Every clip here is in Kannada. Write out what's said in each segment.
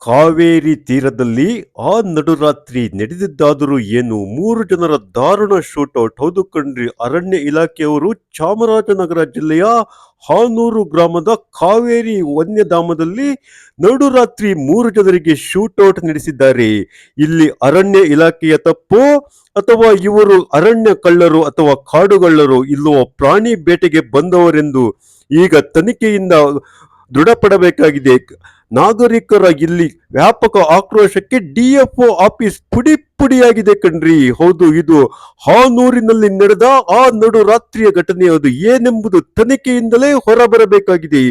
ಕಾವೇರಿ ತೀರದಲ್ಲಿ ಆ ನಡುರಾತ್ರಿ ನಡೆದಿದ್ದಾದರೂ ಏನು 3 ಜನರ ದಾರುಣ ಶೂಟೌಟ್. ಹೌದು ಕಣ್ರಿ, ಅರಣ್ಯ ಇಲಾಖೆಯವರು ಚಾಮರಾಜನಗರ ಜಿಲ್ಲೆಯ ಹಾನೂರು ಗ್ರಾಮದ ಕಾವೇರಿ ವನ್ಯಧಾಮದಲ್ಲಿ ನಡುರಾತ್ರಿ 3 ಜನರಿಗೆ ಶೂಟೌಟ್ ನಡೆಸಿದ್ದಾರೆ. ಇಲ್ಲಿ ಅರಣ್ಯ ಇಲಾಖೆಯ ತಪ್ಪು ಅಥವಾ ಇವರು ಅರಣ್ಯ ಕಳ್ಳರು ಅಥವಾ ಕಾಡುಗಳ್ಳರು ಇಲ್ಲವೋ ಪ್ರಾಣಿ ಬೇಟೆಗೆ ಬಂದವರೆಂದು ಈಗ ತನಿಖೆಯಿಂದ ದೃಢಪಡಬೇಕಾಗಿದೆ. ನಾಗರಿಕರ ಇಲ್ಲಿ ವ್ಯಾಪಕ ಆಕ್ರೋಶಕ್ಕೆ ಡಿಎಫ್ಒ ಆಫೀಸ್ ಪುಡಿ ಪುಡಿಯಾಗಿದೆ ಕಣ್ರಿ. ಹೌದು, ಇದು ಹಾನೂರಿನಲ್ಲಿ ನಡೆದ ಆ ನಡು ರಾತ್ರಿಯ ಘಟನೆ. ಅದು ಏನೆಂಬುದು ತನಿಖೆಯಿಂದಲೇ ಹೊರಬರಬೇಕಾಗಿದೆ.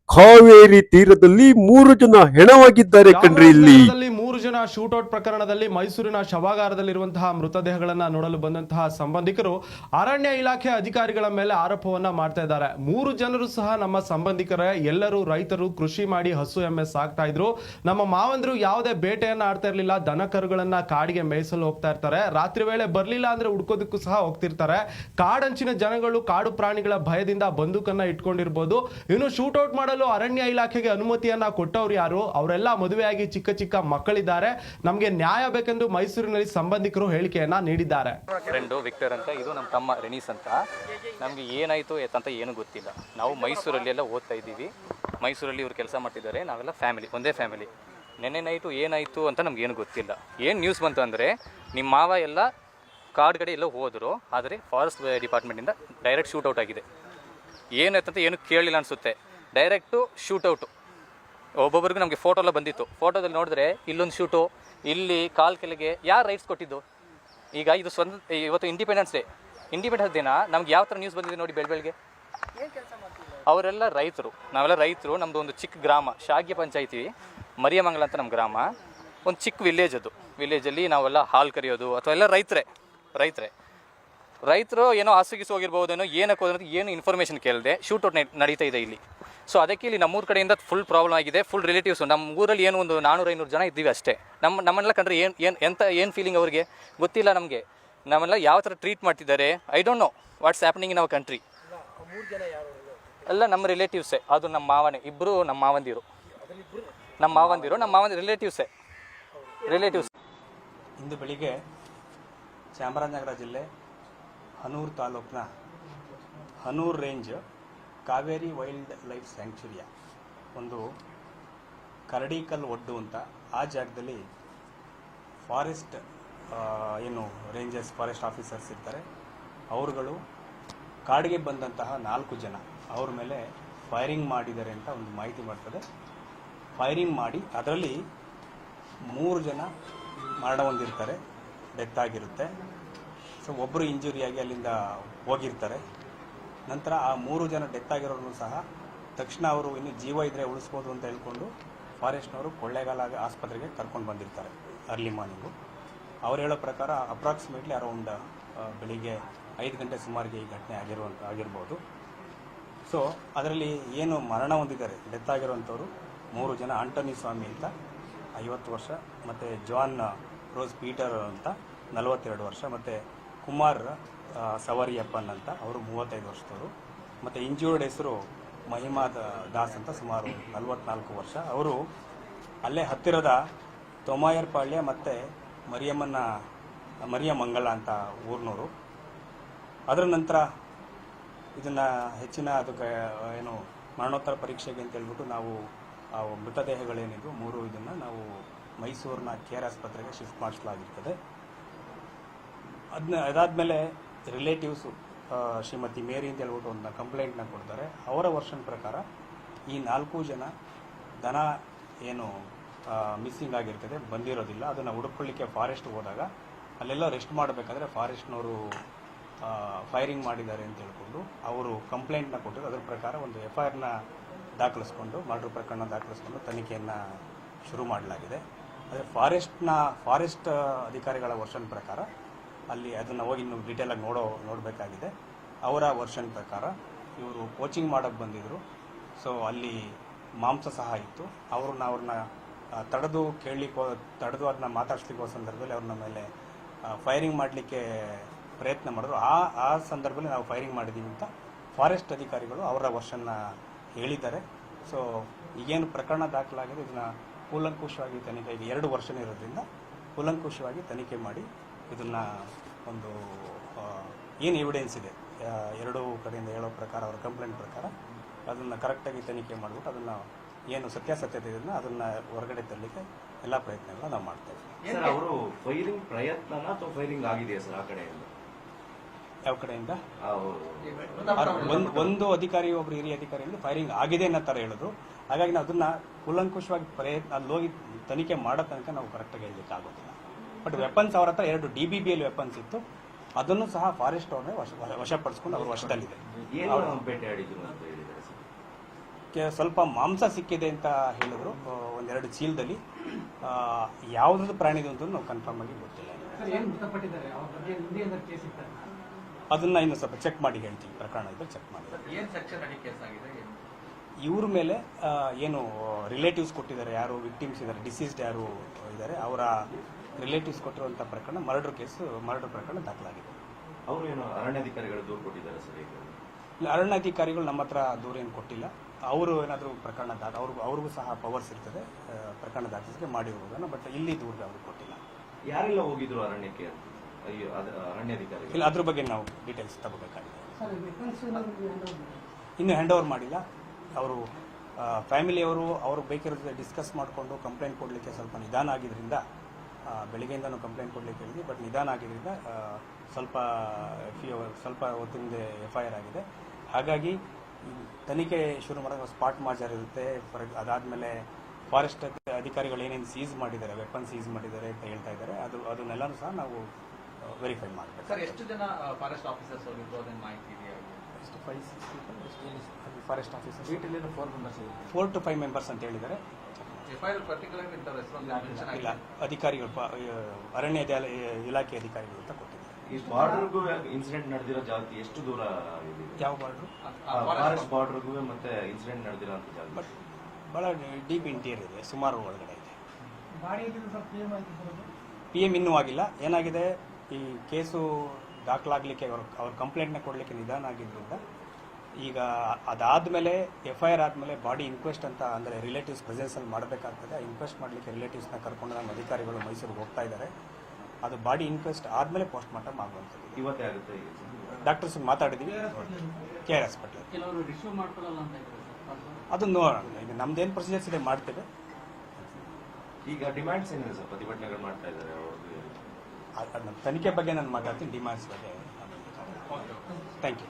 ಕಾವೇರಿ ತೀರದಲ್ಲಿ 3 ಜನ ಹೆಣವಾಗಿದ್ದಾರೆ ಕಣ್ರಿ. ಇಲ್ಲಿ 3 ಜನ ಶೂಟೌಟ್ ಪ್ರಕರಣದಲ್ಲಿ ಮೈಸೂರಿನ ಶವಾಗಾರದಲ್ಲಿರುವಂತಹ ಮೃತದೇಹಗಳನ್ನ ನೋಡಲು ಬಂದಂತಹ ಸಂಬಂಧಿಕರು ಅರಣ್ಯ ಇಲಾಖೆ ಅಧಿಕಾರಿಗಳ ಮೇಲೆ ಆರೋಪವನ್ನ ಮಾಡ್ತಾ ಇದ್ದಾರೆ. 3 ಜನರು ಸಹ ನಮ್ಮ ಸಂಬಂಧಿಕರೇ, ಎಲ್ಲರೂ ರೈತರು, ಕೃಷಿ ಮಾಡಿ ಹಸು ಎಮ್ಮೆ ಸಾಕ್ತಾ ಇದ್ರು. ನಮ್ಮ ಮಾವಂದ್ರು ಯಾವುದೇ ಬೇಟೆಯನ್ನ ಆಡ್ತಾ ಇರ್ಲಿಲ್ಲ. ದನ ಕರುಗಳನ್ನ ಕಾಡಿಗೆ ಮೇಯಿಸಲು ಹೋಗ್ತಾ ಇರ್ತಾರೆ. ರಾತ್ರಿ ವೇಳೆ ಬರ್ಲಿಲ್ಲ ಅಂದ್ರೆ ಹುಡ್ಕೋದಕ್ಕೂ ಸಹ ಹೋಗ್ತಿರ್ತಾರೆ. ಕಾಡಂಚಿನ ಜನಗಳು ಕಾಡು ಪ್ರಾಣಿಗಳ ಭಯದಿಂದ ಬಂದೂಕನ್ನ ಇಟ್ಕೊಂಡಿರ್ಬೋದು. ಇನ್ನು ಶೂಟೌಟ್ ಮಾಡಲು ಅರಣ್ಯ ಇಲಾಖೆಗೆ ಅನುಮತಿಯನ್ನ ಕೊಟ್ಟವ್ರು ಯಾರು? ಅವರೆಲ್ಲ ಮದುವೆಯಾಗಿ ಚಿಕ್ಕ ಚಿಕ್ಕ ಮಕ್ಕಳಿದ್ದಾರೆ. ನಮಗೆ ನ್ಯಾಯ ಬೇಕೆಂದು ಮೈಸೂರಿನಲ್ಲಿ ಸಂಬಂಧಿಕರು ಹೇಳಿಕೆಯನ್ನ ನೀಡಿದ್ದಾರೆ. ಫ್ರೆಂಡು ವಿಕ್ಟರ್ ಅಂತ, ಇದು ನಮ್ಮ ತಮ್ಮ ರೆನೀಸ್ ಅಂತ. ನಮಗೆ ಏನಾಯಿತು ಅಂತ ಏನು ಗೊತ್ತಿಲ್ಲ. ನಾವು ಮೈಸೂರಲ್ಲಿ ಎಲ್ಲ ಓದ್ತಾ ಇದ್ದೀವಿ. ಮೈಸೂರಲ್ಲಿ ಇವ್ರು ಕೆಲಸ ಮಾಡ್ತಿದ್ದಾರೆ. ನಾವೆಲ್ಲ ಫ್ಯಾಮಿಲಿ, ಒಂದೇ ಫ್ಯಾಮಿಲಿ. ನೆನ್ನೆ ನೈಟು ಏನಾಯಿತು ಅಂತ ನಮಗೇನು ಗೊತ್ತಿಲ್ಲ. ಏನು ನ್ಯೂಸ್ ಬಂತು ಅಂದರೆ ನಿಮ್ಮ ಮಾವ ಎಲ್ಲ ಕಾಡುಗಡೆ ಎಲ್ಲ ಹೋದರು, ಆದರೆ ಫಾರೆಸ್ಟ್ ಡಿಪಾರ್ಟ್ಮೆಂಟಿಂದ ಡೈರೆಕ್ಟ್ ಶೂಟೌಟ್ ಆಗಿದೆ. ಏನಾಯ್ತು ಅಂತ ಏನು ಕೇಳಲಿಲ್ಲ ಅನಿಸುತ್ತೆ. ಡೈರೆಕ್ಟು ಶೂಟೌಟು. ಒಬ್ಬೊಬ್ಬರಿಗೂ ನಮಗೆ ಫೋಟೋ ಎಲ್ಲ ಬಂದಿತ್ತು. ಫೋಟೋದಲ್ಲಿ ನೋಡಿದ್ರೆ ಇಲ್ಲೊಂದು ಶೂಟು, ಇಲ್ಲಿ ಕಾಲ್ ಕೆಳಗೆ ಯಾರು ರೈಟ್ಸ್ ಕೊಟ್ಟಿದ್ದು? ಈಗ ಇದು ಇವತ್ತು ಇಂಡಿಪೆಂಡೆನ್ಸ್ ದಿನ ನಮ್ಗೆ ಯಾವ ಥರ ನ್ಯೂಸ್ ಬಂದಿದೆ ನೋಡಿ. ಬೆಳಗ್ಗೆ ಅವರೆಲ್ಲ ರೈತರು, ನಾವೆಲ್ಲ ರೈತರು. ನಮ್ಮದು ಒಂದು ಚಿಕ್ಕ ಗ್ರಾಮ, ಶಾಗ್ಯ ಪಂಚಾಯಿತಿ, ಮರಿಯಮಂಗಲ ಅಂತ ನಮ್ಮ ಗ್ರಾಮ. ಒಂದು ಚಿಕ್ಕ ವಿಲೇಜ್ ಅದು. ವಿಲೇಜಲ್ಲಿ ನಾವೆಲ್ಲ ಹಾಲು ಕರೆಯೋದು ಅಥವಾ ಎಲ್ಲ ರೈತರು ಏನೋ ಹಾಸಿಗಿಸಿ ಹೋಗಿರ್ಬೋದೇನೋ, ಏನಕ್ಕೆ ಹೋದ್ರೆ ಏನು ಇನ್ಫಾರ್ಮೇಷನ್ ಕೇಳಿದೆ ಶೂಟೌಟ್ ನಡೀತಾ ಇದೆ ಇಲ್ಲಿ. ಸೊ ಅದಕ್ಕೆ ಇಲ್ಲಿ ನಮ್ಮೂರ ಕಡೆಯಿಂದ ಫುಲ್ ಪ್ರಾಬ್ಲಮ್ ಆಗಿದೆ. ಫುಲ್ ರಿಲೇಟಿವ್ಸು ನಮ್ಮ ಊರಲ್ಲಿ ಏನು ಒಂದು 400-500 ಜನ ಇದ್ದೀವಿ ಅಷ್ಟೇ. ನಮ್ಮನ್ನೆಲ್ಲ ಕಂಡ್ರೆ ಏನು ಫೀಲಿಂಗ್ ಅವ್ರಿಗೆ ಗೊತ್ತಿಲ್ಲ. ನಮ್ಮೆಲ್ಲ ಯಾವ ಥರ ಟ್ರೀಟ್ ಮಾಡ್ತಿದ್ದಾರೆ, I don't know what's happening in our country. ಎಲ್ಲ ನಮ್ಮ ರಿಲೇಟಿವ್ಸೇ. ಅದು ನಮ್ಮ ಮಾವನೇ, ಇಬ್ಬರು ನಮ್ಮ ಮಾವಂದಿರು ರಿಲೇಟಿವ್ಸ್. ಇಂದು ಬೆಳಿಗ್ಗೆ ಚಾಮರಾಜನಗರ ಜಿಲ್ಲೆ ಹನೂರು ತಾಲೂಕಿನ Hanur range Kaveri wild life ಸ್ಯಾಂಕ್ಚುರಿಯ ಒಂದು ಕರಡಿಕಲ್ ಒಡ್ಡು ಅಂತ ಆ ಜಾಗದಲ್ಲಿ ಫಾರೆಸ್ಟ್ ಏನು ರೇಂಜರ್ಸ್ ಫಾರೆಸ್ಟ್ ಆಫೀಸರ್ಸ್ ಇರ್ತಾರೆ, ಅವರುಗಳು ಕಾಡಿಗೆ ಬಂದಂತಹ 4 ಜನ ಅವ್ರ ಮೇಲೆ ಫೈರಿಂಗ್ ಮಾಡಿದ್ದಾರೆ ಅಂತ ಒಂದು ಮಾಹಿತಿ ಬರ್ತದೆ. ಫೈರಿಂಗ್ ಮಾಡಿ ಅದರಲ್ಲಿ 3 ಜನ ಮರಣ ಹೊಂದಿರ್ತಾರೆ, ಡೆತ್ ಆಗಿರುತ್ತೆ. ಸೊ ಒಬ್ಬರು ಇಂಜುರಿಯಾಗಿ ಅಲ್ಲಿಂದ ಹೋಗಿರ್ತಾರೆ. ನಂತರ ಆ 3 ಜನ ಡೆತ್ ಆಗಿರೋರು ಸಹ ತಕ್ಷಣ ಅವರು ಇನ್ನು ಜೀವ ಇದ್ದರೆ ಉಳಿಸ್ಬೋದು ಅಂತ ಹೇಳ್ಕೊಂಡು ಫಾರೆಸ್ಟ್ನವರು ಕೊಳ್ಳೇಗಾಲ ಆಸ್ಪತ್ರೆಗೆ ಕರ್ಕೊಂಡು ಬಂದಿರ್ತಾರೆ ಅರ್ಲಿ ಮಾರ್ನಿಂಗು. ಅವ್ರು ಹೇಳೋ ಪ್ರಕಾರ ಅಪ್ರಾಕ್ಸಿಮೇಟ್ಲಿ ಅರೌಂಡ್ ಬೆಳಿಗ್ಗೆ 5 ಗಂಟೆ ಸುಮಾರಿಗೆ ಈ ಘಟನೆ ಆಗಿರ್ಬೋದು. ಸೊ ಅದರಲ್ಲಿ ಏನು ಮರಣ ಹೊಂದಿದ್ದಾರೆ, ಡೆತ್ ಆಗಿರುವಂಥವ್ರು 3 ಜನ. ಆಂಟೋನಿ ಸ್ವಾಮಿ ಅಂತ 50 ವರ್ಷ, ಮತ್ತು ಜಾನ್ ರೋಸ್ ಪೀಟರ್ ಅಂತ 42 ವರ್ಷ, ಮತ್ತು ಕುಮಾರ್ ಸವರಿಯಪ್ಪನ್ ಅಂತ ಅವರು 35 ವರ್ಷದವರು, ಮತ್ತು ಇಂಜೂರ್ಡ್ ಹೆಸರು ಮಹಿಮಾ ದಾಸ್ ಅಂತ ಸುಮಾರು 44 ವರ್ಷ. ಅವರು ಅಲ್ಲೇ ಹತ್ತಿರದ ತೊಮಾಯರ್ಪಾಳ್ಯ ಮತ್ತು ಮರಿಯಮಂಗಲ ಅಂತ ಊರಿನವರು. ಅದರ ನಂತರ ಇದನ್ನು ಹೆಚ್ಚಿನ ಅದಕ್ಕೆ ಏನು ಮರಣೋತ್ತರ ಪರೀಕ್ಷೆಗೆ ಅಂತ ಹೇಳ್ಬಿಟ್ಟು ನಾವು ಆ ಮೃತದೇಹಗಳೇನಿದ್ವು 3 ಇದನ್ನು ನಾವು ಮೈಸೂರಿನ ಕೇರ್ ಆಸ್ಪತ್ರೆಗೆ ಶಿಫ್ಟ್ ಮಾಡಿಸಲಾಗಿರ್ತದೆ. ಅದಾದಮೇಲೆ ರಿಲೇಟಿವ್ಸು ಶ್ರೀಮತಿ ಮೇರಿ ಅಂತ ಹೇಳ್ಬಿಟ್ಟು ಒಂದು ಕಂಪ್ಲೇಂಟ್ನ ಕೊಡ್ತಾರೆ. ಅವರ ವರ್ಷನ್ ಪ್ರಕಾರ ಈ 4 ಜನ ದನ ಏನು ಮಿಸ್ಸಿಂಗ್ ಆಗಿರ್ತದೆ, ಬಂದಿರೋದಿಲ್ಲ. ಅದನ್ನು ಹುಡುಕೊಳ್ಳಿಕ್ಕೆ ಫಾರೆಸ್ಟ್ ಹೋದಾಗ ಅಲ್ಲೆಲ್ಲ ರೆಸ್ಟ್ ಮಾಡಬೇಕಾದ್ರೆ ಫಾರೆಸ್ಟ್ನವರು ಫೈರಿಂಗ್ ಮಾಡಿದ್ದಾರೆ ಅಂತ ಹೇಳ್ಕೊಂಡು ಅವರು ಕಂಪ್ಲೇಂಟ್ನ ಕೊಟ್ಟಿದ್ದು. ಅದರ ಪ್ರಕಾರ ಒಂದು FIRನ ದಾಖಲಿಸ್ಕೊಂಡು, ಮರ್ಡರ್ ಪ್ರಕರಣ ದಾಖಲಿಸ್ಕೊಂಡು ತನಿಖೆಯನ್ನು ಶುರು ಮಾಡಲಾಗಿದೆ. ಆದರೆ ಫಾರೆಸ್ಟ್ ಅಧಿಕಾರಿಗಳ ವರ್ಷನ್ ಪ್ರಕಾರ ಅಲ್ಲಿ ಅದನ್ನು ಹೋಗಿ ಇನ್ನು ಡೀಟೇಲಾಗಿ ನೋಡಬೇಕಾಗಿದೆ. ಅವರ ವರ್ಷನ್ ಪ್ರಕಾರ ಇವರು ಕೋಚಿಂಗ್ ಮಾಡೋಕ್ಕೆ ಬಂದಿದ್ದರು. ಸೊ ಅಲ್ಲಿ ಮಾಂಸ ಸಹ ಇತ್ತು. ಅವ್ರನ್ನ ತಡೆದು ಅದನ್ನ ಮಾತಾಡಿಸ್ಲಿಕ್ಕೆ ಹೋದ ಸಂದರ್ಭದಲ್ಲಿ ಅವ್ರನ್ನ ಮೇಲೆ ಫೈರಿಂಗ್ ಮಾಡಲಿಕ್ಕೆ ಪ್ರಯತ್ನ ಮಾಡಿದ್ರು. ಆ ಸಂದರ್ಭದಲ್ಲಿ ನಾವು ಫೈರಿಂಗ್ ಮಾಡಿದ್ದೀವಿ ಅಂತ ಫಾರೆಸ್ಟ್ ಅಧಿಕಾರಿಗಳು ಅವರ ವರ್ಷನ್ನ ಹೇಳಿದ್ದಾರೆ. ಸೊ ಈಗೇನು ಪ್ರಕರಣ ದಾಖಲಾಗಿದೆ ಇದನ್ನು ಕೂಲಂಕುಷವಾಗಿ ತನಿಖೆ, ಈಗ 2 ವರ್ಷನೇ ಇರೋದ್ರಿಂದ ಕೂಲಂಕುಷವಾಗಿ ತನಿಖೆ ಮಾಡಿ ಇದನ್ನು ಒಂದು ಏನು ಎವಿಡೆನ್ಸ್ ಇದೆ ಎರಡೂ ಕಡೆಯಿಂದ ಹೇಳೋ ಪ್ರಕಾರ, ಅವರ ಕಂಪ್ಲೇಂಟ್ ಪ್ರಕಾರ ಅದನ್ನು ಕರೆಕ್ಟಾಗಿ ತನಿಖೆ ಮಾಡಿಬಿಟ್ಟು ಅದನ್ನು ಏನು ಸತ್ಯಾಸತ್ಯತೆ ಇದನ್ನು ಅದನ್ನು ಹೊರಗಡೆ ತರಲಿಕ್ಕೆ ಎಲ್ಲ ಪ್ರಯತ್ನಗಳನ್ನ ನಾವು ಮಾಡ್ತೇವೆ. ಸರ್, ಅವರು ಫೈರಿಂಗ್ ಪ್ರಯತ್ನನ ಅಥವಾ ಫೈರಿಂಗ್ ಆಗಿದೆಯಾ ಸರ್ ಆ ಕಡೆಯಿಂದ? ಯಾವ ಕಡೆಯಿಂದ? ಒಂದು ಅಧಿಕಾರಿ, ಒಬ್ರು ಹಿರಿಯ ಅಧಿಕಾರಿಯಿಂದ ಫೈರಿಂಗ್ ಆಗಿದೆ ಅನ್ನೋ ಥರ ಹೇಳಿದ್ರು. ಹಾಗಾಗಿ ನಾವು ಅದನ್ನು ಕೂಲಂಕುಷವಾಗಿ ಅಲ್ಲಿ ಹೋಗಿ ತನಿಖೆ ಮಾಡೋ ತನಕ ನಾವು ಕರೆಕ್ಟಾಗಿ ಹೇಳಲಿಕ್ಕೆ ಆಗೋದಿಲ್ಲ. ಬಟ್ ವೆಪನ್ಸ್ ಅವ್ರ ಹತ್ರ 2 DBBL ವೆಪನ್ಸ್ ಇತ್ತು, ಅದನ್ನು ಸಹ ಫಾರೆಸ್ಟ್ ಅವ್ರನ್ನೇ ವಶಪಡಿಸ್ಕೊಂಡು ಅವ್ರ ವಶದಲ್ಲಿದೆ. ಸ್ವಲ್ಪ ಮಾಂಸ ಸಿಕ್ಕಿದೆ ಅಂತ ಹೇಳಿದ್ರು, 1-2 ಚೀಲದಲ್ಲಿ. ಯಾವುದ್ರದ್ದು ಪ್ರಾಣಿದು ಅಂತ ನಾವು ಕನ್ಫರ್ಮ್ ಆಗಿ ಗೊತ್ತಿಲ್ಲ. ಅದನ್ನ ಇನ್ನು ಸ್ವಲ್ಪ ಚೆಕ್ ಮಾಡಿ ಹೇಳ್ತೀವಿ, ಪ್ರಕರಣ ಇದ್ರೆ ಚೆಕ್ ಮಾಡಿ. ಇವ್ರ ಮೇಲೆ ಏನು ರಿಲೇಟಿವ್ಸ್ ಕೊಟ್ಟಿದ್ದಾರೆ, ಯಾರು ವಿಕ್ಟಿಮ್ಸ್ ಇದ್ದಾರೆ, ಡಿಸೀಸ್ಡ್ ಯಾರು ಇದ್ದಾರೆ, ಅವರ ರಿಲೇಟಿವ್ಸ್ ಕೊಟ್ಟಿರುವಂಥ ಪ್ರಕರಣ ಮರ್ಡರ್ ಪ್ರಕರಣ ದಾಖಲಾಗಿದೆ. ಅವರು ಏನು ಅರಣ್ಯಾಧಿಕಾರಿಗಳು ದೂರು ಕೊಟ್ಟಿದ್ದಾರೆ ಸರ್? ಇಲ್ಲ, ಅರಣ್ಯಾಧಿಕಾರಿಗಳು ನಮ್ಮ ಹತ್ರ ದೂರ ಏನು ಕೊಟ್ಟಿಲ್ಲ. ಅವರು ಏನಾದರೂ ಪ್ರಕರಣ ಅವ್ರಿಗೂ ಸಹ ಪವರ್ಸ್ ಇರ್ತದೆ ಪ್ರಕರಣ ದಾಖಲಿಸಿಕೆ ಮಾಡಿರುವುದನ್ನು, ಬಟ್ ಇಲ್ಲಿ ದೂರ ಅವರು ಕೊಟ್ಟಿಲ್ಲ. ಯಾರೆಲ್ಲ ಹೋಗಿದ್ರು ಅರಣ್ಯಕ್ಕೆ ಅಂತ? ಅರಣ್ಯಾಧಿಕಾರಿ ಇಲ್ಲ, ಅದ್ರ ಬಗ್ಗೆ ನಾವು ಡೀಟೇಲ್ಸ್ ತಗೋಬೇಕಾಗಿದೆ. ಇನ್ನು ಹ್ಯಾಂಡ್ ಓವರ್ ಮಾಡಿಲ್ಲ. ಅವರು ಫ್ಯಾಮಿಲಿಯವರು ಅವ್ರು ಬೇಕಿರೋದು ಡಿಸ್ಕಸ್ ಮಾಡಿಕೊಂಡು ಕಂಪ್ಲೇಂಟ್ ಕೊಡಲಿಕ್ಕೆ ಸ್ವಲ್ಪ ನಿಧಾನ ಆಗಿದ್ದರಿಂದ, ಬೆಳಿಗ್ಗೆಯಿಂದನೂ ಕಂಪ್ಲೇಂಟ್ ಕೊಡಲಿಕ್ಕೆ ಹೇಳಿದ್ವಿ, ಬಟ್ ನಿಧಾನ ಆಗಿದ್ದರಿಂದ ಸ್ವಲ್ಪ ಹೊತ್ತಿಂದ FIR ಆಗಿದೆ. ಹಾಗಾಗಿ ತನಿಖೆ ಶುರು ಮಾಡಿದಾಗ ಸ್ಪಾಟ್ ಮಾರ್ಜರ್ ಇರುತ್ತೆ. ಅದಾದಮೇಲೆ ಫಾರೆಸ್ಟ್ ಅಧಿಕಾರಿಗಳು ಏನೇನು ಸೀಸ್ ಮಾಡಿದ್ದಾರೆ, ವೆಪನ್ ಸೀಸ್ ಮಾಡಿದ್ದಾರೆ ಅಂತ ಹೇಳ್ತಾ ಇದ್ದಾರೆ. ಅದನ್ನೆಲ್ಲನೂ ಸಹ ನಾವು ವೆರಿಫೈ ಮಾಡಬೇಕು. ಸರ್, ಎಷ್ಟು ಜನ ಫಾರೆಸ್ಟ್ ಆಫೀಸರ್ಸ್ ಹೋಗಿದ್ರು ಅದನ್ನ ಮಾಹಿತಿ ಇದೆಯಾ? ಫಾರೆಸ್ಟ್ ಆಫೀಸರ್ಸ್ 4 to 5 ಮೆಂಬರ್ಸ್ ಅಂತ ಹೇಳಿದ್ದಾರೆ. ಇಲ್ಲ, ಇಲ್ಲ, ಅಧಿಕಾರಿಗಳು, ಅರಣ್ಯ ಇಲಾಖೆ ಅಧಿಕಾರಿಗಳು ಅಂತ ಕೊಟ್ಟಿದ್ದಾರೆ. ಈ ಬಾರ್ಡರ್ಗೂ ಇನ್ಸಿಡೆಂಟ್ ನಡೆದಿರೋ ಜಾಗಕ್ಕೆ ಎಷ್ಟು ದೂರ ಇದೆ? ಯಾವ ಬಾರ್ಡರ್? ಫಾರೆಸ್ಟ್ ಬಾರ್ಡರ್ಗೂ ಮತ್ತೆ ಇನ್ಸಿಡೆಂಟ್ ನಡೆದಿರೋ ಜಾಗ ಬಟ್ ಭಾಳ ಡೀಪ್ ಇಂಟೀರಿಯರ್ ಇದೆ, ಸುಮಾರು ಒಳಗಡೆ ಇದೆ. PM ಇನ್ನೂ ಆಗಿಲ್ಲ. ಏನಾಗಿದೆ, ಈ ಕೇಸು ದಾಖಲಾಗಲಿಕ್ಕೆ ಅವ್ರ ಕಂಪ್ಲೇಂಟ್ನ ಕೊಡಲಿಕ್ಕೆ ನಿಧಾನ ಆಗಿದ್ದರಿಂದ ಈಗ ಅದಾದಮೇಲೆ FIR ಆದಮೇಲೆ ಬಾಡಿ ಇನ್ಕ್ವೆಸ್ಟ್ ಅಂತ, ಅಂದರೆ ರಿಲೇಟಿವ್ಸ್ ಪ್ರೆಸೆನ್ಸಲ್ಲಿ ಮಾಡಬೇಕಾಗ್ತದೆ. ಇನ್ಕ್ವೆಸ್ಟ್ ಮಾಡಲಿಕ್ಕೆ ರಿಲೇಟಿವ್ಸ್ನ ಕರ್ಕೊಂಡು ನಮ್ಮ ಅಧಿಕಾರಿಗಳು ಮೈಸೂರಿಗೆ ಹೋಗ್ತಾ ಇದ್ದಾರೆ. ಅದು ಬಾಡಿ ಇನ್ಕ್ವೆಸ್ಟ್ ಆದಮೇಲೆ ಪೋಸ್ಟ್ ಮಾರ್ಟಮ್ ಆಗುವಂಥದ್ದು. ಇವತ್ತೇ ಆಗುತ್ತೆ. ಡಾಕ್ಟರ್ಸ್ ಮಾತಾಡಿದ್ದೀವಿ, KR ಹಾಸ್ಪಿಟಲ್. ಕೆಲವರು ರಿಸೀವ್ ಮಾಡ್ಕೊಳ್ಳಲ್ಲ ಅಂತ ಇದ್ದಾರೆ. ಅದನ್ನು ನೋಡೋಣ, ಈಗ ನಮ್ದೇನು ಪ್ರೊಸೀಜರ್ಸ್ ಇದೆ ಮಾಡ್ತೇವೆ. ಈಗ ಡಿಮ್ಯಾಂಡ್ಸ್ ಏನಿದೆ ಸರ್? ಪ್ರತಿಭಟನೆಗಳು ಮಾಡ್ತಾ ಇದ್ದಾರೆ ಅವ್ರಿಗೆ. ತನಿಖೆ ಬಗ್ಗೆ ನಾನು ಮಾತಾಡ್ತೀನಿ, ಡಿಮ್ಯಾಂಡ್ಸ್ ಬಗ್ಗೆ. Thank you.